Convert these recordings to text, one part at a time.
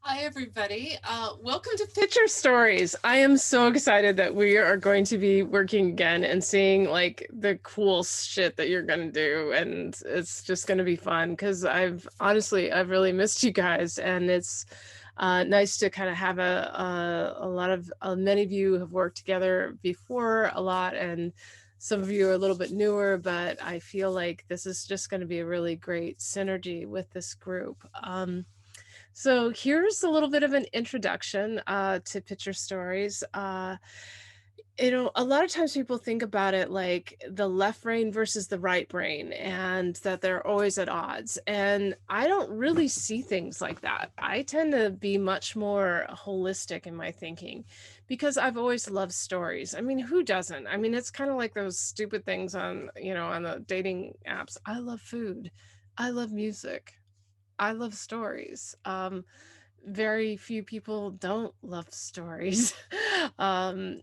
Hi, everybody. Welcome to Picture Stories. I am so excited that we are going to be working again and seeing like the cool shit that you're going to do. And it's just going to be fun because I've really missed you guys. And it's nice to kind of have a lot of, many of you have worked together before a lot. And some of you are a little bit newer, but I feel like this is just going to be a really great synergy with this group. So here's a little bit of an introduction to picture stories. A lot of times people think about it like the left brain versus the right brain, and that they're always at odds. And I don't really see things like that. I tend to be much more holistic in my thinking because I've always loved stories. I mean, who doesn't? I mean, it's kind of like those stupid things on the dating apps. I love food. I love music. I love stories. Very few people don't love stories. And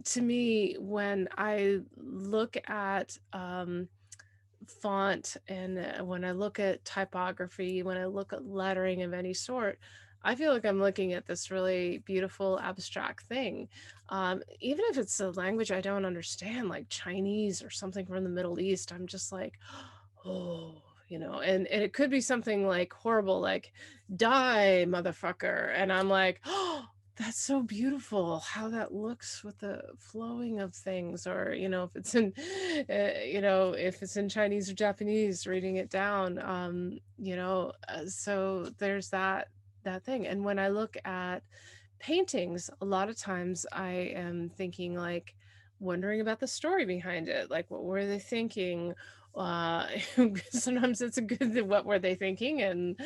to me, when I look at font and when I look at typography, when I look at lettering of any sort, I feel like I'm looking at this really beautiful abstract thing. Even if it's a language I don't understand, like Chinese or something from the Middle East, I'm just like, oh, and it could be something like horrible, like die, motherfucker. And I'm like, oh, that's so beautiful how that looks with the flowing of things. Or if it's in if it's in Chinese or Japanese, reading it down. So there's that thing. And when I look at paintings, a lot of times I am thinking, like, wondering about the story behind it, like what were they thinking. uh Sometimes it's a good what were they thinking, and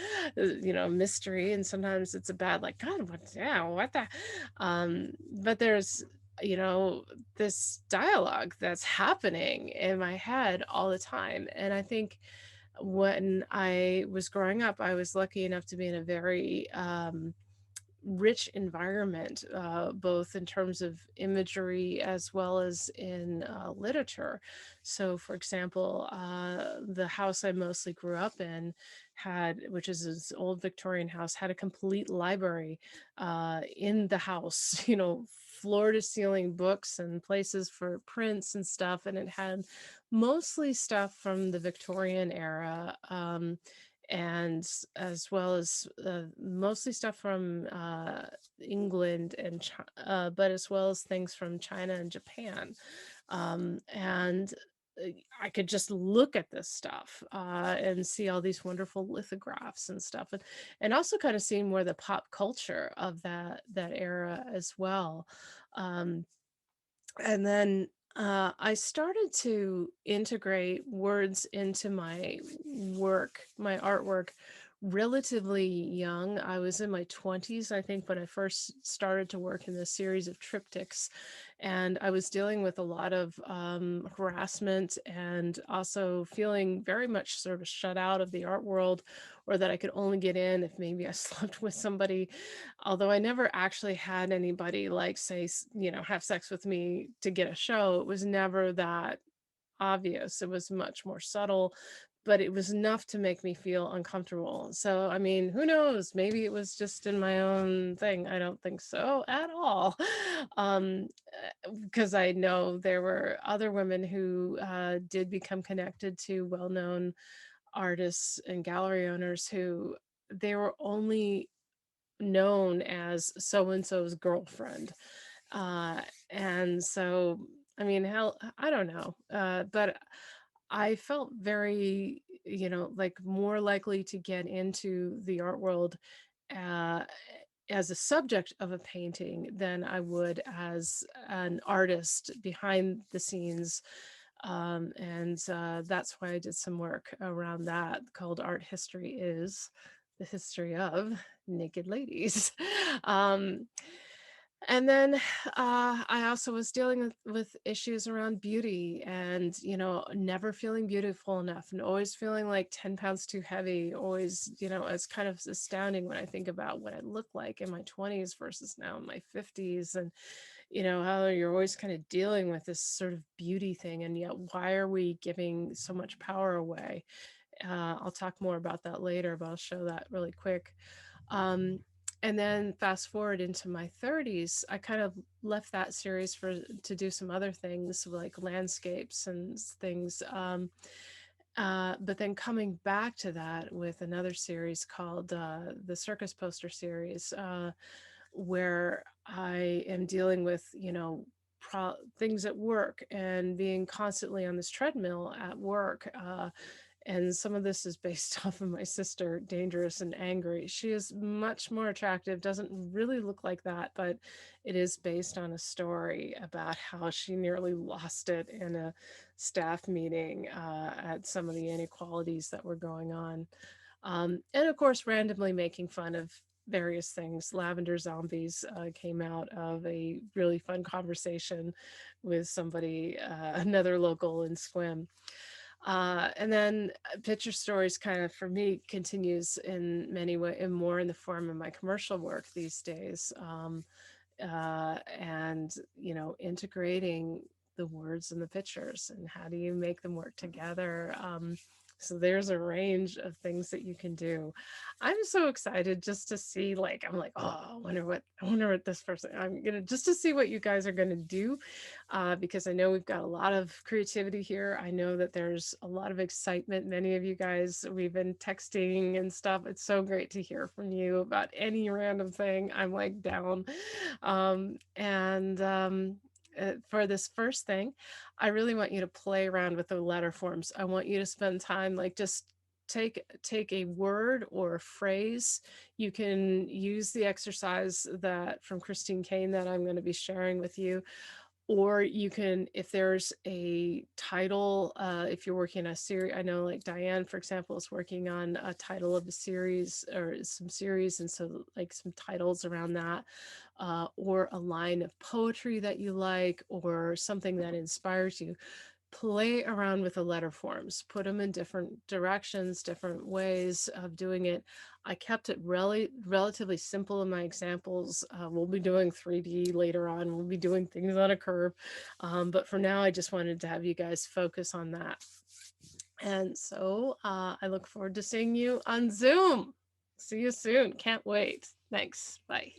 mystery, and sometimes it's a bad, like, god, what the but there's you know this dialogue that's happening in my head all the time. And I think when I was growing up, I was lucky enough to be in a very rich environment, both in terms of imagery as well as in literature. So, for example, the house I mostly grew up in which is this old Victorian house, had a complete library in the house, floor to ceiling books and places for prints and stuff. And it had mostly stuff from the Victorian era. And as well as mostly stuff from England but as well as things from China and Japan. And I could just look at this stuff and see all these wonderful lithographs and stuff, and also kind of seeing more the pop culture of that era as well. Um, and then I started to integrate words into my artwork, relatively young. I was in my 20s, I think, when I first started to work in this series of triptychs. And I was dealing with a lot of harassment, and also feeling very much sort of shut out of the art world, or that I could only get in if maybe I slept with somebody. Although I never actually had anybody, like, say, have sex with me to get a show. It was never that obvious. It was much more subtle, but it was enough to make me feel uncomfortable. So, I mean, who knows? Maybe it was just in my own thing. I don't think so at all. Um, because I know there were other women who did become connected to well-known artists and gallery owners who they were only known as so and so's girlfriend. Uh, and so, I mean, hell, I don't know. But I felt very, like, more likely to get into the art world uh, as a subject of a painting than I would as an artist behind the scenes. And that's why I did some work around that called Art History Is the History of Naked Ladies. um, and then I also was dealing with issues around beauty, and, never feeling beautiful enough, and always feeling like 10 pounds too heavy. Always, it's kind of astounding when I think about what I look like in my 20s versus now in my 50s. And, how you're always kind of dealing with this sort of beauty thing. And yet, why are we giving so much power away? I'll talk more about that later, but I'll show that really quick. Um, and then fast forward into my 30s, I kind of left that series for to do some other things like landscapes and things. But then coming back to that with another series called the Circus Poster series, where I am dealing with, things at work and being constantly on this treadmill at work. And some of this is based off of my sister, Dangerous and Angry. She is much more attractive, doesn't really look like that, but it is based on a story about how she nearly lost it in a staff meeting at some of the inequalities that were going on. And of course, randomly making fun of various things. Lavender Zombies came out of a really fun conversation with somebody, another local in Squim. And then Picture Stories kind of for me continues in many ways and more in the form of my commercial work these days. And, integrating the words and the pictures and how do you make them work together. So there's a range of things that you can do. I'm so excited just to see, like, I'm like, oh, I wonder what this person, I'm gonna just to see what you guys are gonna do, because I know we've got a lot of creativity here. I know that there's a lot of excitement. Many of you guys, we've been texting and stuff. It's so great to hear from you about any random thing. I'm like down. And For this first thing, I really want you to play around with the letter forms. I want you to spend time, like, just take a word or a phrase. You can use the exercise that from Christine Kane that I'm going to be sharing with you, or you can, if there's a title, if you're working on a series, I know like Diane, for example, is working on a title of a series or some series, and so like some titles around that, or a line of poetry that you like, or something that inspires you. Play around with the letter forms, put them in different directions, different ways of doing it. I kept it relatively simple in my examples. We'll be doing 3D later on. We'll be doing things on a curve. But for now, I just wanted to have you guys focus on that. And so I look forward to seeing you on Zoom. See you soon. Can't wait. Thanks. Bye.